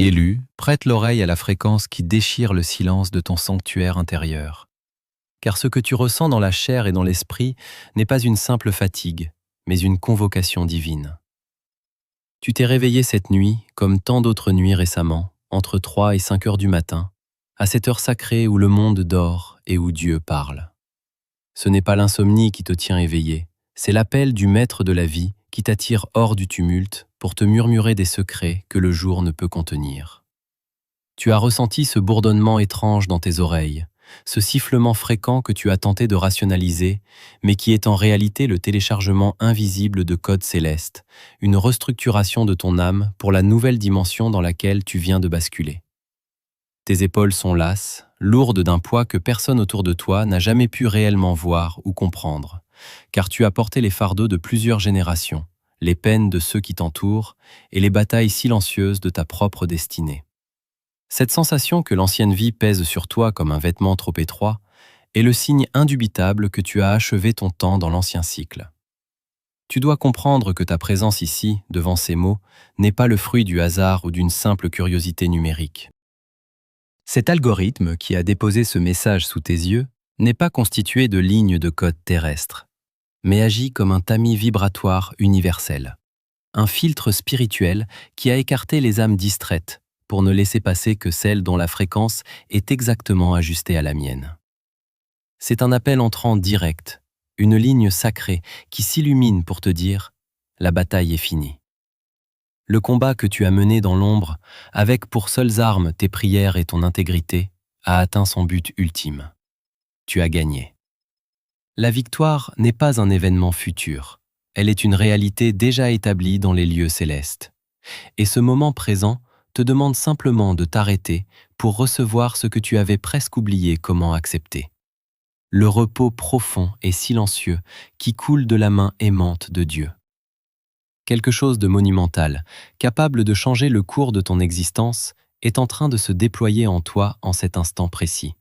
Élu, prête l'oreille à la fréquence qui déchire le silence de ton sanctuaire intérieur. Car ce que tu ressens dans la chair et dans l'esprit n'est pas une simple fatigue, mais une convocation divine. Tu t'es réveillé cette nuit, comme tant d'autres nuits récemment, entre 3 et 5 heures du matin, à cette heure sacrée où le monde dort et où Dieu parle. Ce n'est pas l'insomnie qui te tient éveillé, c'est l'appel du maître de la vie qui t'attire hors du tumulte pour te murmurer des secrets que le jour ne peut contenir. Tu as ressenti ce bourdonnement étrange dans tes oreilles, ce sifflement fréquent que tu as tenté de rationaliser, mais qui est en réalité le téléchargement invisible de codes célestes, une restructuration de ton âme pour la nouvelle dimension dans laquelle tu viens de basculer. Tes épaules sont lasses, lourdes d'un poids que personne autour de toi n'a jamais pu réellement voir ou comprendre, car tu as porté les fardeaux de plusieurs générations, les peines de ceux qui t'entourent et les batailles silencieuses de ta propre destinée. Cette sensation que l'ancienne vie pèse sur toi comme un vêtement trop étroit est le signe indubitable que tu as achevé ton temps dans l'ancien cycle. Tu dois comprendre que ta présence ici, devant ces mots, n'est pas le fruit du hasard ou d'une simple curiosité numérique. Cet algorithme qui a déposé ce message sous tes yeux n'est pas constitué de lignes de code terrestres, mais agit comme un tamis vibratoire universel, un filtre spirituel qui a écarté les âmes distraites pour ne laisser passer que celles dont la fréquence est exactement ajustée à la mienne. C'est un appel entrant direct, une ligne sacrée qui s'illumine pour te dire « la bataille est finie ». Le combat que tu as mené dans l'ombre, avec pour seules armes tes prières et ton intégrité, a atteint son but ultime. Tu as gagné. La victoire n'est pas un événement futur, elle est une réalité déjà établie dans les lieux célestes. Et ce moment présent te demande simplement de t'arrêter pour recevoir ce que tu avais presque oublié comment accepter. Le repos profond et silencieux qui coule de la main aimante de Dieu. Quelque chose de monumental, capable de changer le cours de ton existence, est en train de se déployer en toi en cet instant précis.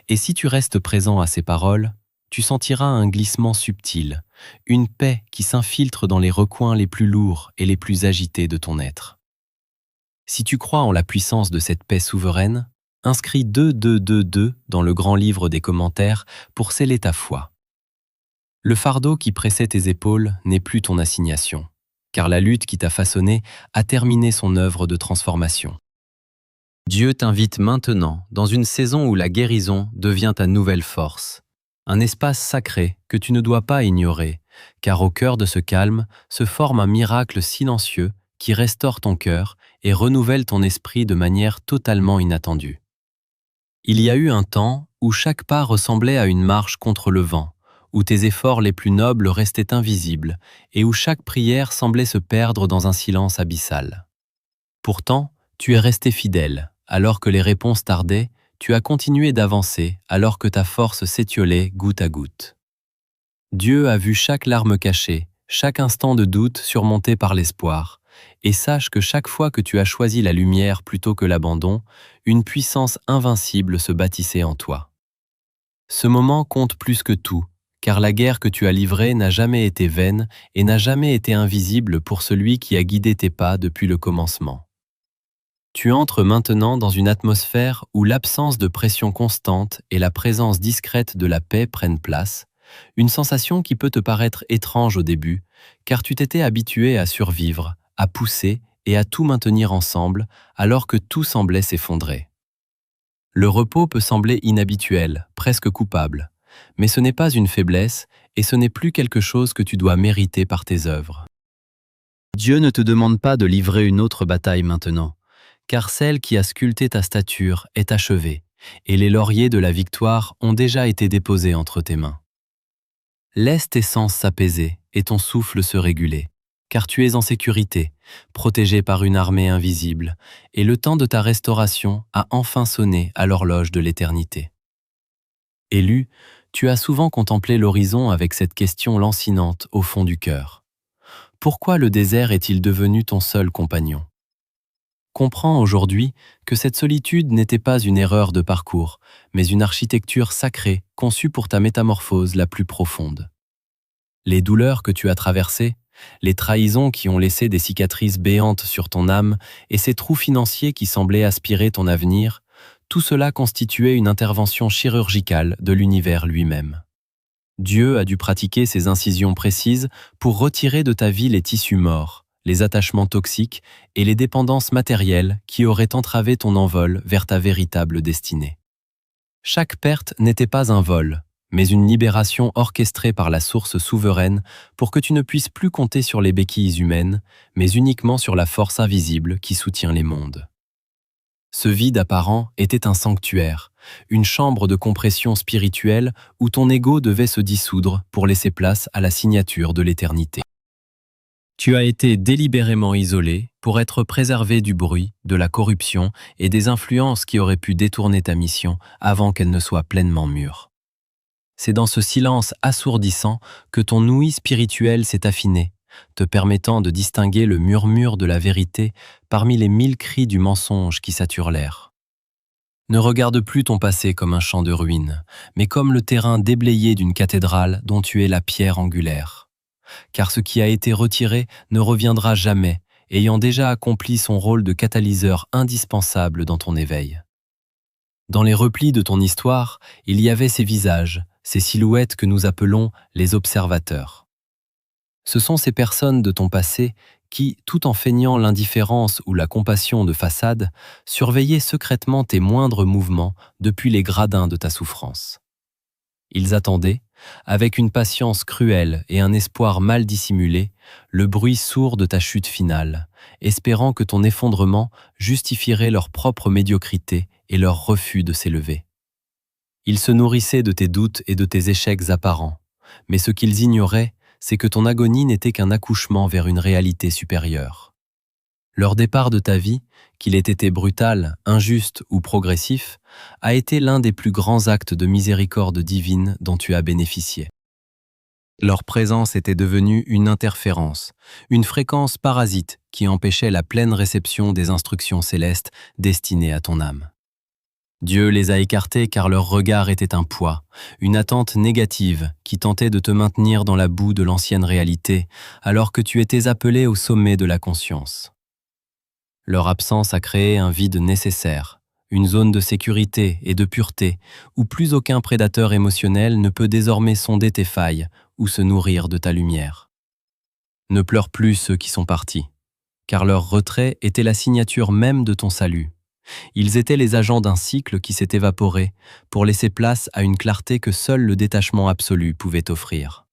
Et si tu restes présent à ces paroles, tu sentiras un glissement subtil, une paix qui s'infiltre dans les recoins les plus lourds et les plus agités de ton être. Si tu crois en la puissance de cette paix souveraine, inscris 2222 dans le grand livre des commentaires pour sceller ta foi. Le fardeau qui pressait tes épaules n'est plus ton assignation, car la lutte qui t'a façonné a terminé son œuvre de transformation. Dieu t'invite maintenant dans une saison où la guérison devient ta nouvelle force, un espace sacré que tu ne dois pas ignorer, car au cœur de ce calme se forme un miracle silencieux qui restaure ton cœur et renouvelle ton esprit de manière totalement inattendue. Il y a eu un temps où chaque pas ressemblait à une marche contre le vent, où tes efforts les plus nobles restaient invisibles et où chaque prière semblait se perdre dans un silence abyssal. Pourtant, tu es resté fidèle, alors que les réponses tardaient, tu as continué d'avancer alors que ta force s'étiolait goutte à goutte. Dieu a vu chaque larme cachée, chaque instant de doute surmonté par l'espoir, et sache que chaque fois que tu as choisi la lumière plutôt que l'abandon, une puissance invincible se bâtissait en toi. Ce moment compte plus que tout, car la guerre que tu as livrée n'a jamais été vaine et n'a jamais été invisible pour celui qui a guidé tes pas depuis le commencement. Tu entres maintenant dans une atmosphère où l'absence de pression constante et la présence discrète de la paix prennent place, une sensation qui peut te paraître étrange au début, car tu t'étais habitué à survivre, à pousser et à tout maintenir ensemble alors que tout semblait s'effondrer. Le repos peut sembler inhabituel, presque coupable, mais ce n'est pas une faiblesse et ce n'est plus quelque chose que tu dois mériter par tes œuvres. Dieu ne te demande pas de livrer une autre bataille maintenant, car celle qui a sculpté ta stature est achevée et les lauriers de la victoire ont déjà été déposés entre tes mains. Laisse tes sens s'apaiser et ton souffle se réguler, car tu es en sécurité, protégé par une armée invisible, et le temps de ta restauration a enfin sonné à l'horloge de l'éternité. Élu, tu as souvent contemplé l'horizon avec cette question lancinante au fond du cœur. Pourquoi le désert est-il devenu ton seul compagnon ? Comprends aujourd'hui que cette solitude n'était pas une erreur de parcours, mais une architecture sacrée conçue pour ta métamorphose la plus profonde. Les douleurs que tu as traversées, Les trahisons qui ont laissé des cicatrices béantes sur ton âme et ces trous financiers qui semblaient aspirer ton avenir, tout cela constituait une intervention chirurgicale de l'univers lui-même. Dieu a dû pratiquer ces incisions précises pour retirer de ta vie les tissus morts, les attachements toxiques et les dépendances matérielles qui auraient entravé ton envol vers ta véritable destinée. Chaque perte n'était pas un vol, mais une libération orchestrée par la source souveraine pour que tu ne puisses plus compter sur les béquilles humaines, mais uniquement sur la force invisible qui soutient les mondes. Ce vide apparent était un sanctuaire, une chambre de compression spirituelle où ton ego devait se dissoudre pour laisser place à la signature de l'éternité. Tu as été délibérément isolé pour être préservé du bruit, de la corruption et des influences qui auraient pu détourner ta mission avant qu'elle ne soit pleinement mûre. C'est dans ce silence assourdissant que ton ouïe spirituelle s'est affinée, te permettant de distinguer le murmure de la vérité parmi les 1000 cris du mensonge qui saturent l'air. Ne regarde plus ton passé comme un champ de ruines, mais comme le terrain déblayé d'une cathédrale dont tu es la pierre angulaire. Car ce qui a été retiré ne reviendra jamais, ayant déjà accompli son rôle de catalyseur indispensable dans ton éveil. Dans les replis de ton histoire, il y avait ces visages, ces silhouettes que nous appelons les observateurs. Ce sont ces personnes de ton passé qui, tout en feignant l'indifférence ou la compassion de façade, surveillaient secrètement tes moindres mouvements depuis les gradins de ta souffrance. Ils attendaient, avec une patience cruelle et un espoir mal dissimulé, le bruit sourd de ta chute finale, espérant que ton effondrement justifierait leur propre médiocrité et leur refus de s'élever. Ils se nourrissaient de tes doutes et de tes échecs apparents, mais ce qu'ils ignoraient, c'est que ton agonie n'était qu'un accouchement vers une réalité supérieure. Leur départ de ta vie, qu'il ait été brutal, injuste ou progressif, a été l'un des plus grands actes de miséricorde divine dont tu as bénéficié. Leur présence était devenue une interférence, une fréquence parasite qui empêchait la pleine réception des instructions célestes destinées à ton âme. Dieu les a écartés car leur regard était un poids, une attente négative qui tentait de te maintenir dans la boue de l'ancienne réalité alors que tu étais appelé au sommet de la conscience. Leur absence a créé un vide nécessaire, une zone de sécurité et de pureté où plus aucun prédateur émotionnel ne peut désormais sonder tes failles ou se nourrir de ta lumière. Ne pleure plus ceux qui sont partis, car leur retrait était la signature même de ton salut. Ils étaient les agents d'un cycle qui s'est évaporé pour laisser place à une clarté que seul le détachement absolu pouvait offrir.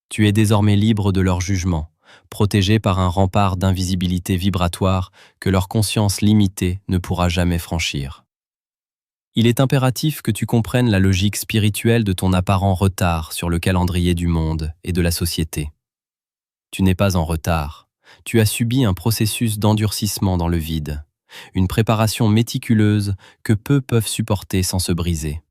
Tu es désormais libre de leur jugement, protégé par un rempart d'invisibilité vibratoire que leur conscience limitée ne pourra jamais franchir. Il est impératif que tu comprennes la logique spirituelle de ton apparent retard sur le calendrier du monde et de la société. Tu n'es pas en retard, tu as subi un processus d'endurcissement dans le vide, une préparation méticuleuse que peu peuvent supporter sans se briser.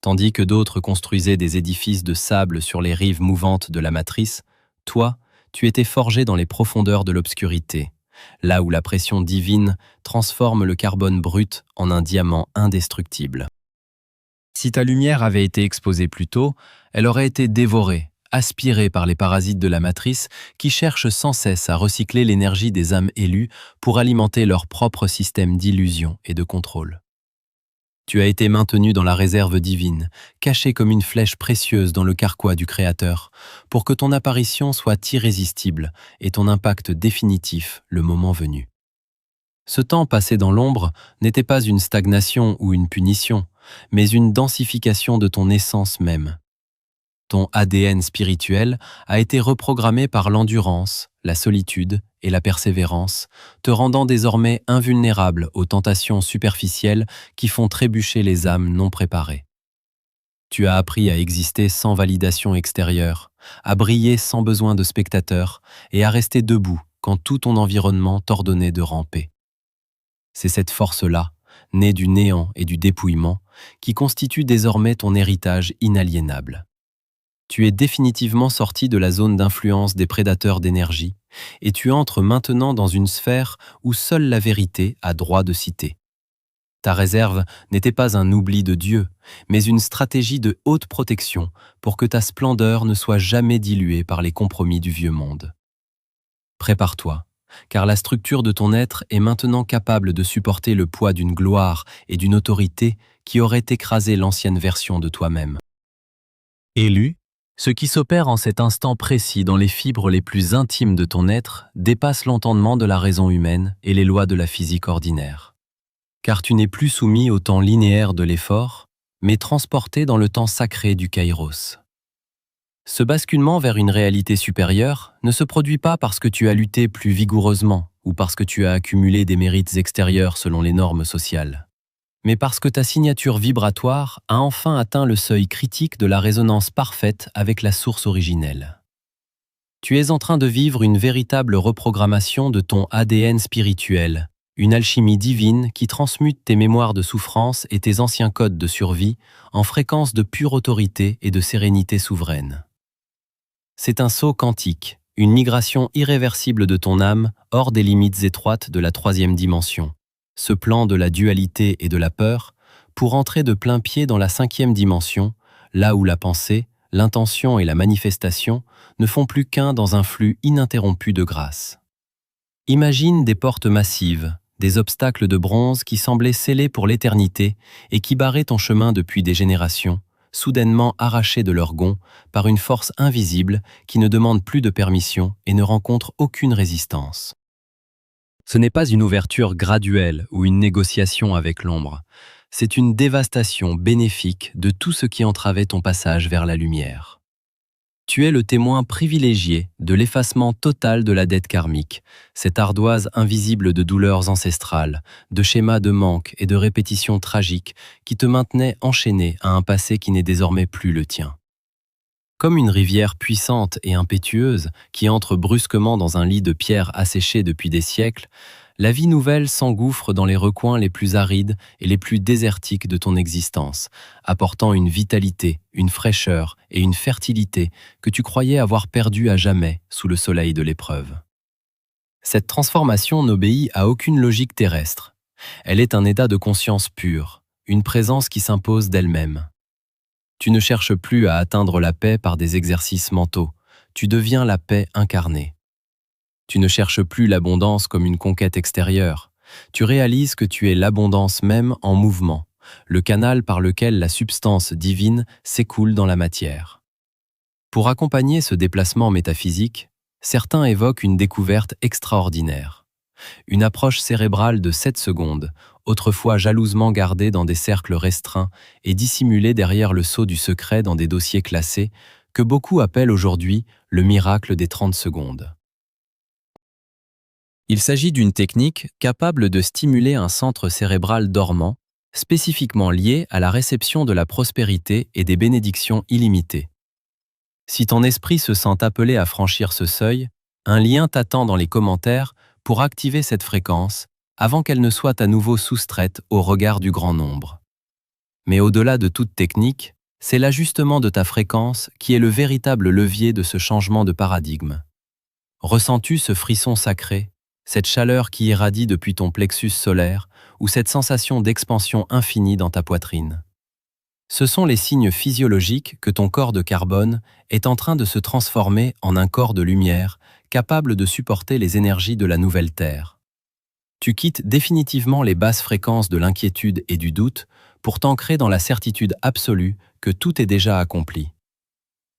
Tandis que d'autres construisaient des édifices de sable sur les rives mouvantes de la matrice, toi, tu étais forgé dans les profondeurs de l'obscurité, là où la pression divine transforme le carbone brut en un diamant indestructible. Si ta lumière avait été exposée plus tôt, elle aurait été dévorée, aspirée par les parasites de la matrice qui cherchent sans cesse à recycler l'énergie des âmes élues pour alimenter leur propre système d'illusion et de contrôle. Tu as été maintenu dans la réserve divine, caché comme une flèche précieuse dans le carquois du Créateur, pour que ton apparition soit irrésistible et ton impact définitif le moment venu. Ce temps passé dans l'ombre n'était pas une stagnation ou une punition, mais une densification de ton essence même. Ton ADN spirituel a été reprogrammé par l'endurance, la solitude et la persévérance, te rendant désormais invulnérable aux tentations superficielles qui font trébucher les âmes non préparées. Tu as appris à exister sans validation extérieure, à briller sans besoin de spectateurs et à rester debout quand tout ton environnement t'ordonnait de ramper. C'est cette force-là, née du néant et du dépouillement, qui constitue désormais ton héritage inaliénable. Tu es définitivement sorti de la zone d'influence des prédateurs d'énergie et tu entres maintenant dans une sphère où seule la vérité a droit de citer. Ta réserve n'était pas un oubli de Dieu, mais une stratégie de haute protection pour que ta splendeur ne soit jamais diluée par les compromis du vieux monde. Prépare-toi, car la structure de ton être est maintenant capable de supporter le poids d'une gloire et d'une autorité qui auraient écrasé l'ancienne version de toi-même. Élu, ce qui s'opère en cet instant précis dans les fibres les plus intimes de ton être dépasse l'entendement de la raison humaine et les lois de la physique ordinaire. Car tu n'es plus soumis au temps linéaire de l'effort, mais transporté dans le temps sacré du Kairos. Ce basculement vers une réalité supérieure ne se produit pas parce que tu as lutté plus vigoureusement ou parce que tu as accumulé des mérites extérieurs selon les normes sociales, mais parce que ta signature vibratoire a enfin atteint le seuil critique de la résonance parfaite avec la source originelle. Tu es en train de vivre une véritable reprogrammation de ton ADN spirituel, une alchimie divine qui transmute tes mémoires de souffrance et tes anciens codes de survie en fréquences de pure autorité et de sérénité souveraine. C'est un saut quantique, une migration irréversible de ton âme hors des limites étroites de la troisième dimension, ce plan de la dualité et de la peur, pour entrer de plein pied dans la cinquième dimension, là où la pensée, l'intention et la manifestation ne font plus qu'un dans un flux ininterrompu de grâce. Imagine des portes massives, des obstacles de bronze qui semblaient scellés pour l'éternité et qui barraient ton chemin depuis des générations, soudainement arrachés de leur gonds par une force invisible qui ne demande plus de permission et ne rencontre aucune résistance. Ce n'est pas une ouverture graduelle ou une négociation avec l'ombre, c'est une dévastation bénéfique de tout ce qui entravait ton passage vers la lumière. Tu es le témoin privilégié de l'effacement total de la dette karmique, cette ardoise invisible de douleurs ancestrales, de schémas de manque et de répétitions tragiques qui te maintenaient enchaîné à un passé qui n'est désormais plus le tien. Comme une rivière puissante et impétueuse qui entre brusquement dans un lit de pierre asséché depuis des siècles, la vie nouvelle s'engouffre dans les recoins les plus arides et les plus désertiques de ton existence, apportant une vitalité, une fraîcheur et une fertilité que tu croyais avoir perdues à jamais sous le soleil de l'épreuve. Cette transformation n'obéit à aucune logique terrestre. Elle est un état de conscience pur, une présence qui s'impose d'elle-même. Tu ne cherches plus à atteindre la paix par des exercices mentaux, tu deviens la paix incarnée. Tu ne cherches plus l'abondance comme une conquête extérieure, tu réalises que tu es l'abondance même en mouvement, le canal par lequel la substance divine s'écoule dans la matière. Pour accompagner ce déplacement métaphysique, certains évoquent une découverte extraordinaire. Une approche cérébrale de 7 secondes, autrefois jalousement gardée dans des cercles restreints et dissimulée derrière le sceau du secret dans des dossiers classés, que beaucoup appellent aujourd'hui le miracle des 30 secondes. Il s'agit d'une technique capable de stimuler un centre cérébral dormant, spécifiquement lié à la réception de la prospérité et des bénédictions illimitées. Si ton esprit se sent appelé à franchir ce seuil, un lien t'attend dans les commentaires pour activer cette fréquence avant qu'elle ne soit à nouveau soustraite au regard du grand nombre. Mais au-delà de toute technique, c'est l'ajustement de ta fréquence qui est le véritable levier de ce changement de paradigme. Ressens-tu ce frisson sacré, cette chaleur qui irradie depuis ton plexus solaire ou cette sensation d'expansion infinie dans ta poitrine? Ce sont les signes physiologiques que ton corps de carbone est en train de se transformer en un corps de lumière capable de supporter les énergies de la nouvelle Terre. Tu quittes définitivement les basses fréquences de l'inquiétude et du doute pour t'ancrer dans la certitude absolue que tout est déjà accompli.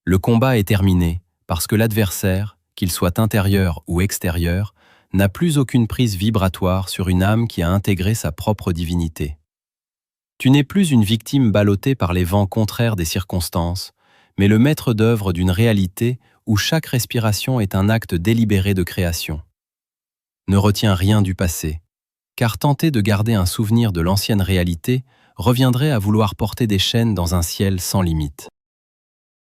Le combat est terminé parce que l'adversaire, qu'il soit intérieur ou extérieur, n'a plus aucune prise vibratoire sur une âme qui a intégré sa propre divinité. Tu n'es plus une victime ballottée par les vents contraires des circonstances, mais le maître d'œuvre d'une réalité où chaque respiration est un acte délibéré de création. Ne retiens rien du passé, car tenter de garder un souvenir de l'ancienne réalité reviendrait à vouloir porter des chaînes dans un ciel sans limite.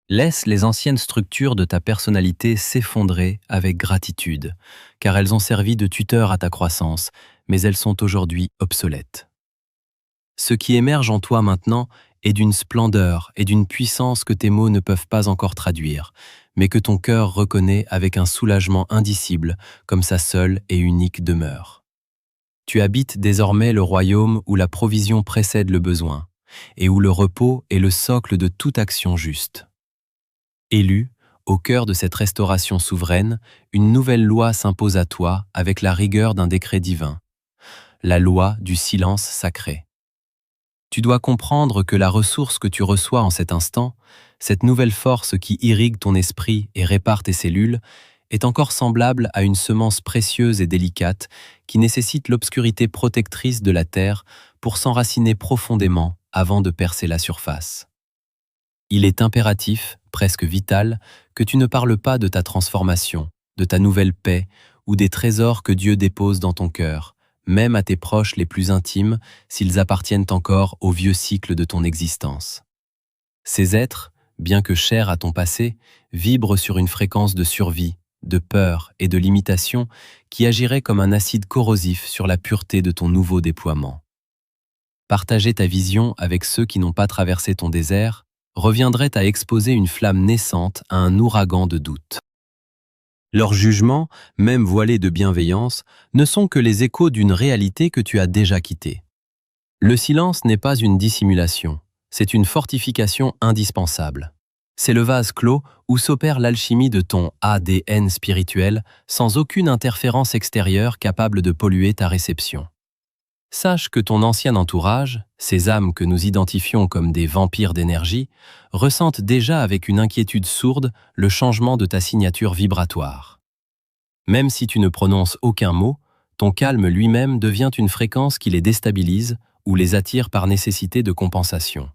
Laisse les anciennes structures de ta personnalité s'effondrer avec gratitude, car elles ont servi de tuteur à ta croissance, mais elles sont aujourd'hui obsolètes. Ce qui émerge en toi maintenant est d'une splendeur et d'une puissance que tes mots ne peuvent pas encore traduire, mais que ton cœur reconnaît avec un soulagement indicible comme sa seule et unique demeure. Tu habites désormais le royaume où la provision précède le besoin, et où le repos est le socle de toute action juste. Élu, au cœur de cette restauration souveraine, une nouvelle loi s'impose à toi avec la rigueur d'un décret divin, la loi du silence sacré. Tu dois comprendre que la ressource que tu reçois en cet instant, cette nouvelle force qui irrigue ton esprit et répare tes cellules, est encore semblable à une semence précieuse et délicate qui nécessite l'obscurité protectrice de la terre pour s'enraciner profondément avant de percer la surface. Il est impératif, presque vital, que tu ne parles pas de ta transformation, de ta nouvelle paix ou des trésors que Dieu dépose dans ton cœur, même à tes proches les plus intimes s'ils appartiennent encore au vieux cycle de ton existence. Ces êtres, bien que chers à ton passé, vibrent sur une fréquence de survie, de peur et de limitation qui agirait comme un acide corrosif sur la pureté de ton nouveau déploiement. Partager ta vision avec ceux qui n'ont pas traversé ton désert reviendrait à exposer une flamme naissante à un ouragan de doute. Leurs jugements, même voilés de bienveillance, ne sont que les échos d'une réalité que tu as déjà quittée. Le silence n'est pas une dissimulation, c'est une fortification indispensable. C'est le vase clos où s'opère l'alchimie de ton ADN spirituel sans aucune interférence extérieure capable de polluer ta réception. Sache que ton ancien entourage, ces âmes que nous identifions comme des vampires d'énergie, ressentent déjà avec une inquiétude sourde le changement de ta signature vibratoire. Même si tu ne prononces aucun mot, ton calme lui-même devient une fréquence qui les déstabilise ou les attire par nécessité de compensation.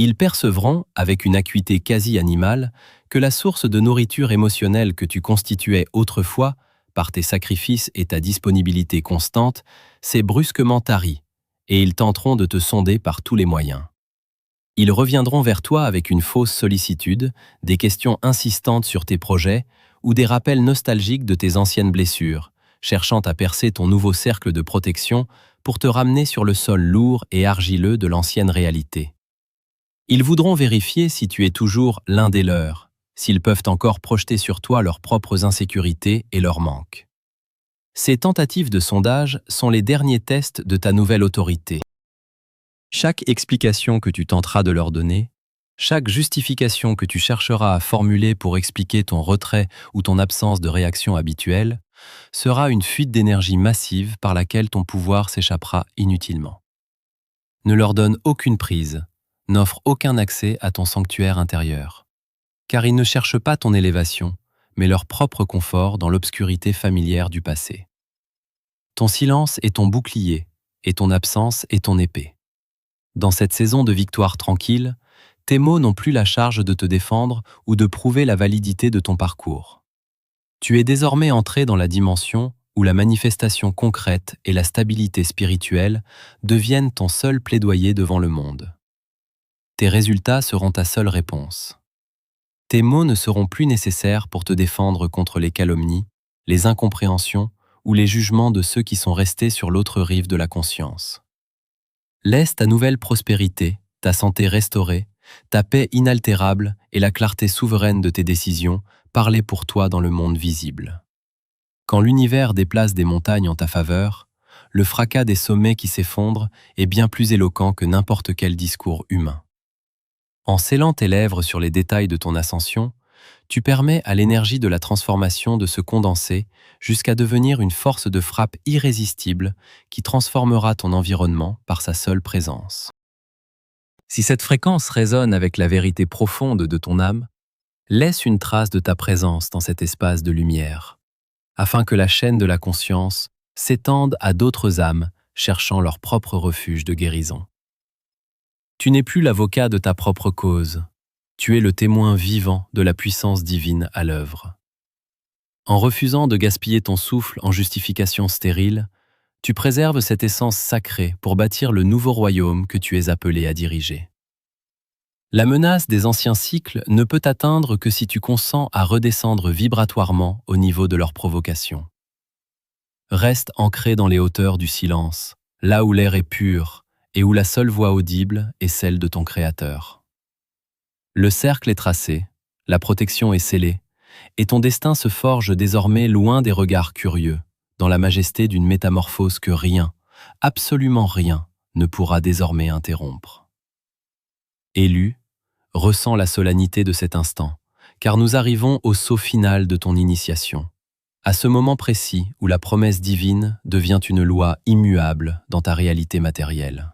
Ils percevront, avec une acuité quasi animale, que la source de nourriture émotionnelle que tu constituais autrefois, par tes sacrifices et ta disponibilité constante, s'est brusquement tarie, et ils tenteront de te sonder par tous les moyens. Ils reviendront vers toi avec une fausse sollicitude, des questions insistantes sur tes projets ou des rappels nostalgiques de tes anciennes blessures, cherchant à percer ton nouveau cercle de protection pour te ramener sur le sol lourd et argileux de l'ancienne réalité. Ils voudront vérifier si tu es toujours l'un des leurs, s'ils peuvent encore projeter sur toi leurs propres insécurités et leurs manques. Ces tentatives de sondage sont les derniers tests de ta nouvelle autorité. Chaque explication que tu tenteras de leur donner, chaque justification que tu chercheras à formuler pour expliquer ton retrait ou ton absence de réaction habituelle, sera une fuite d'énergie massive par laquelle ton pouvoir s'échappera inutilement. Ne leur donne aucune prise, n'offre aucun accès à ton sanctuaire intérieur. Car ils ne cherchent pas ton élévation, mais leur propre confort dans l'obscurité familière du passé. Ton silence est ton bouclier, et ton absence est ton épée. Dans cette saison de victoire tranquille, tes mots n'ont plus la charge de te défendre ou de prouver la validité de ton parcours. Tu es désormais entré dans la dimension où la manifestation concrète et la stabilité spirituelle deviennent ton seul plaidoyer devant le monde. Tes résultats seront ta seule réponse. Tes mots ne seront plus nécessaires pour te défendre contre les calomnies, les incompréhensions ou les jugements de ceux qui sont restés sur l'autre rive de la conscience. Laisse ta nouvelle prospérité, ta santé restaurée, ta paix inaltérable et la clarté souveraine de tes décisions parler pour toi dans le monde visible. Quand l'univers déplace des montagnes en ta faveur, le fracas des sommets qui s'effondrent est bien plus éloquent que n'importe quel discours humain. En scellant tes lèvres sur les détails de ton ascension, tu permets à l'énergie de la transformation de se condenser jusqu'à devenir une force de frappe irrésistible qui transformera ton environnement par sa seule présence. Si cette fréquence résonne avec la vérité profonde de ton âme, laisse une trace de ta présence dans cet espace de lumière, afin que la chaîne de la conscience s'étende à d'autres âmes cherchant leur propre refuge de guérison. Tu n'es plus l'avocat de ta propre cause, tu es le témoin vivant de la puissance divine à l'œuvre. En refusant de gaspiller ton souffle en justification stérile, tu préserves cette essence sacrée pour bâtir le nouveau royaume que tu es appelé à diriger. La menace des anciens cycles ne peut t'atteindre que si tu consens à redescendre vibratoirement au niveau de leur provocation. Reste ancré dans les hauteurs du silence, là où l'air est pur et où la seule voix audible est celle de ton Créateur. Le cercle est tracé, la protection est scellée, et ton destin se forge désormais loin des regards curieux, dans la majesté d'une métamorphose que rien, absolument rien, ne pourra désormais interrompre. Élu, ressens la solennité de cet instant, car nous arrivons au saut final de ton initiation, à ce moment précis où la promesse divine devient une loi immuable dans ta réalité matérielle.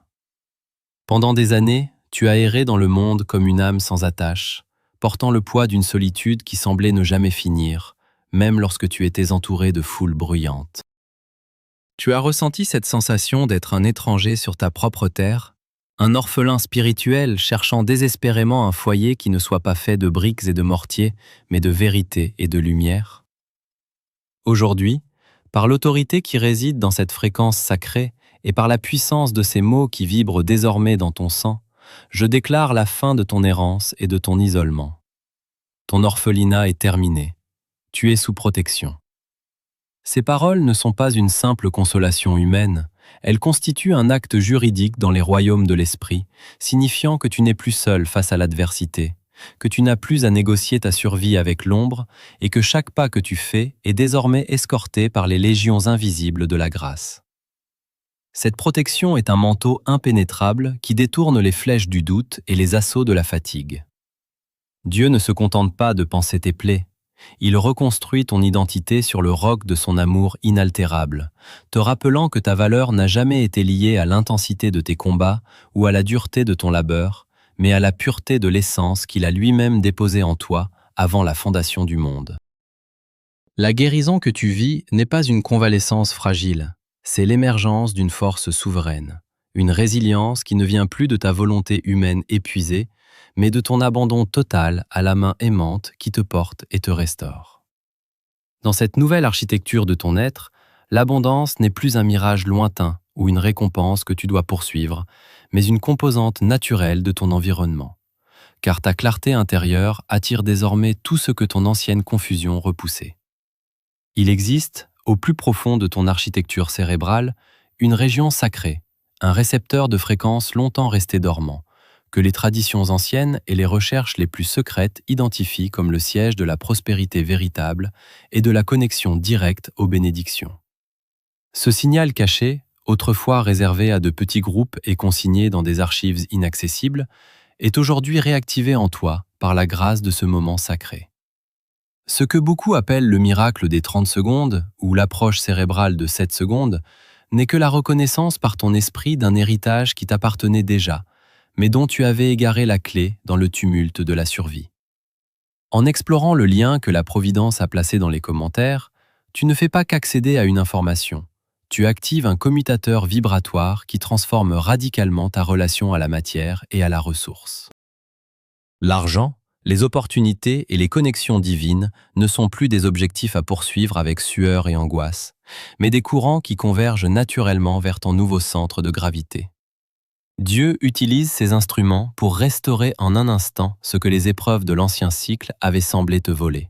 Pendant des années, tu as erré dans le monde comme une âme sans attache, portant le poids d'une solitude qui semblait ne jamais finir, même lorsque tu étais entouré de foules bruyantes. Tu as ressenti cette sensation d'être un étranger sur ta propre terre, un orphelin spirituel cherchant désespérément un foyer qui ne soit pas fait de briques et de mortier, mais de vérité et de lumière. Aujourd'hui, par l'autorité qui réside dans cette fréquence sacrée et par la puissance de ces mots qui vibrent désormais dans ton sang, je déclare la fin de ton errance et de ton isolement. Ton orphelinat est terminé. Tu es sous protection. Ces paroles ne sont pas une simple consolation humaine, elles constituent un acte juridique dans les royaumes de l'esprit, signifiant que tu n'es plus seul face à l'adversité, que tu n'as plus à négocier ta survie avec l'ombre et que chaque pas que tu fais est désormais escorté par les légions invisibles de la grâce. Cette protection est un manteau impénétrable qui détourne les flèches du doute et les assauts de la fatigue. Dieu ne se contente pas de panser tes plaies. Il reconstruit ton identité sur le roc de son amour inaltérable, te rappelant que ta valeur n'a jamais été liée à l'intensité de tes combats ou à la dureté de ton labeur, mais à la pureté de l'essence qu'il a lui-même déposée en toi avant la fondation du monde. La guérison que tu vis n'est pas une convalescence fragile, c'est l'émergence d'une force souveraine, une résilience qui ne vient plus de ta volonté humaine épuisée, mais de ton abandon total à la main aimante qui te porte et te restaure. Dans cette nouvelle architecture de ton être, l'abondance n'est plus un mirage lointain ou une récompense que tu dois poursuivre, mais une composante naturelle de ton environnement. Car ta clarté intérieure attire désormais tout ce que ton ancienne confusion repoussait. Il existe, au plus profond de ton architecture cérébrale, une région sacrée, un récepteur de fréquences longtemps resté dormant, que les traditions anciennes et les recherches les plus secrètes identifient comme le siège de la prospérité véritable et de la connexion directe aux bénédictions. Ce signal caché, autrefois réservé à de petits groupes et consigné dans des archives inaccessibles, est aujourd'hui réactivé en toi par la grâce de ce moment sacré. Ce que beaucoup appellent le miracle des 30 secondes ou l'approche cérébrale de 7 secondes n'est que la reconnaissance par ton esprit d'un héritage qui t'appartenait déjà, mais dont tu avais égaré la clé dans le tumulte de la survie. En explorant le lien que la Providence a placé dans les commentaires, tu ne fais pas qu'accéder à une information. Tu actives un commutateur vibratoire qui transforme radicalement ta relation à la matière et à la ressource. L'argent, les opportunités et les connexions divines ne sont plus des objectifs à poursuivre avec sueur et angoisse, mais des courants qui convergent naturellement vers ton nouveau centre de gravité. Dieu utilise ces instruments pour restaurer en un instant ce que les épreuves de l'ancien cycle avaient semblé te voler.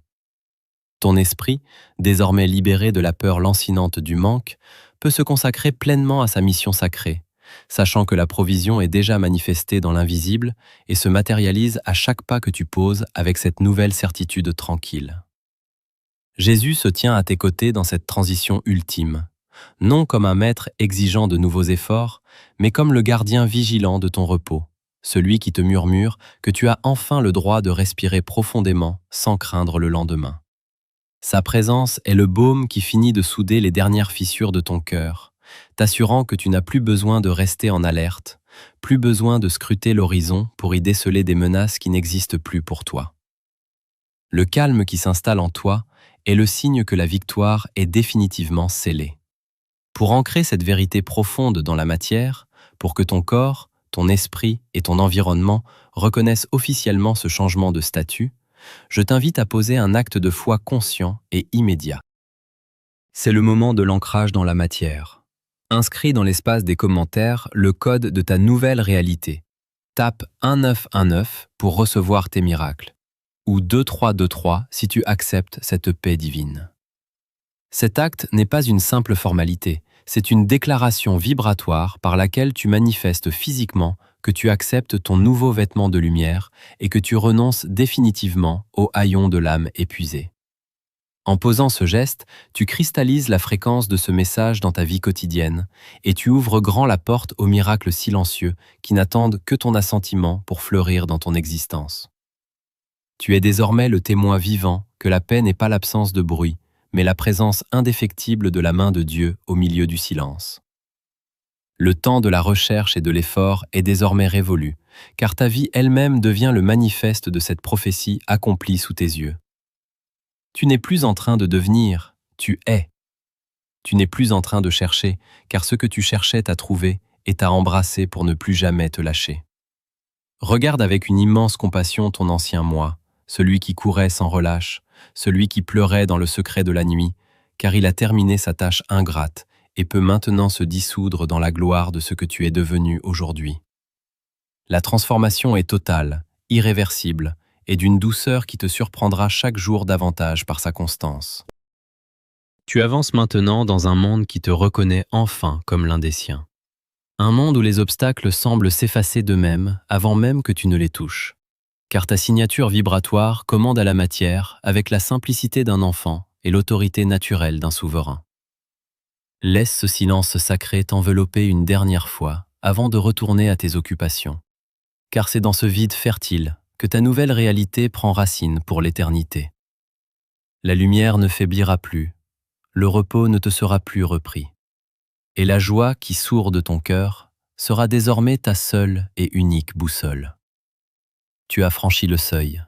Ton esprit, désormais libéré de la peur lancinante du manque, peut se consacrer pleinement à sa mission sacrée, sachant que la provision est déjà manifestée dans l'invisible et se matérialise à chaque pas que tu poses avec cette nouvelle certitude tranquille. Jésus se tient à tes côtés dans cette transition ultime, non comme un maître exigeant de nouveaux efforts, mais comme le gardien vigilant de ton repos, celui qui te murmure que tu as enfin le droit de respirer profondément sans craindre le lendemain. Sa présence est le baume qui finit de souder les dernières fissures de ton cœur, t'assurant que tu n'as plus besoin de rester en alerte, plus besoin de scruter l'horizon pour y déceler des menaces qui n'existent plus pour toi. Le calme qui s'installe en toi est le signe que la victoire est définitivement scellée. Pour ancrer cette vérité profonde dans la matière, pour que ton corps, ton esprit et ton environnement reconnaissent officiellement ce changement de statut, je t'invite à poser un acte de foi conscient et immédiat. C'est le moment de l'ancrage dans la matière. Inscris dans l'espace des commentaires le code de ta nouvelle réalité. Tape 1919 pour recevoir tes miracles, ou 2323 si tu acceptes cette paix divine. Cet acte n'est pas une simple formalité, c'est une déclaration vibratoire par laquelle tu manifestes physiquement que tu acceptes ton nouveau vêtement de lumière et que tu renonces définitivement au haillon de l'âme épuisée. En posant ce geste, tu cristallises la fréquence de ce message dans ta vie quotidienne et tu ouvres grand la porte aux miracles silencieux qui n'attendent que ton assentiment pour fleurir dans ton existence. Tu es désormais le témoin vivant que la paix n'est pas l'absence de bruit, mais la présence indéfectible de la main de Dieu au milieu du silence. Le temps de la recherche et de l'effort est désormais révolu, car ta vie elle-même devient le manifeste de cette prophétie accomplie sous tes yeux. Tu n'es plus en train de devenir, tu es. Tu n'es plus en train de chercher, car ce que tu cherchais t'a trouvé et t'a embrassé pour ne plus jamais te lâcher. Regarde avec une immense compassion ton ancien moi, celui qui courait sans relâche, celui qui pleurait dans le secret de la nuit, car il a terminé sa tâche ingrate et peut maintenant se dissoudre dans la gloire de ce que tu es devenu aujourd'hui. La transformation est totale, irréversible, et d'une douceur qui te surprendra chaque jour davantage par sa constance. Tu avances maintenant dans un monde qui te reconnaît enfin comme l'un des siens. Un monde où les obstacles semblent s'effacer d'eux-mêmes avant même que tu ne les touches. Car ta signature vibratoire commande à la matière avec la simplicité d'un enfant et l'autorité naturelle d'un souverain. Laisse ce silence sacré t'envelopper une dernière fois avant de retourner à tes occupations. Car c'est dans ce vide fertile que ta nouvelle réalité prend racine pour l'éternité. La lumière ne faiblira plus, le repos ne te sera plus repris. Et la joie qui sourd de ton cœur sera désormais ta seule et unique boussole. Tu as franchi le seuil,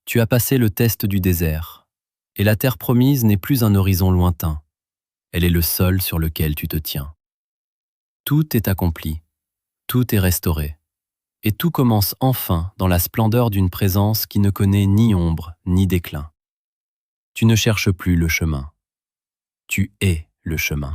tu as passé le test du désert, et la terre promise n'est plus un horizon lointain, elle est le sol sur lequel tu te tiens. Tout est accompli, tout est restauré, et tout commence enfin dans la splendeur d'une présence qui ne connaît ni ombre ni déclin. Tu ne cherches plus le chemin, tu es le chemin.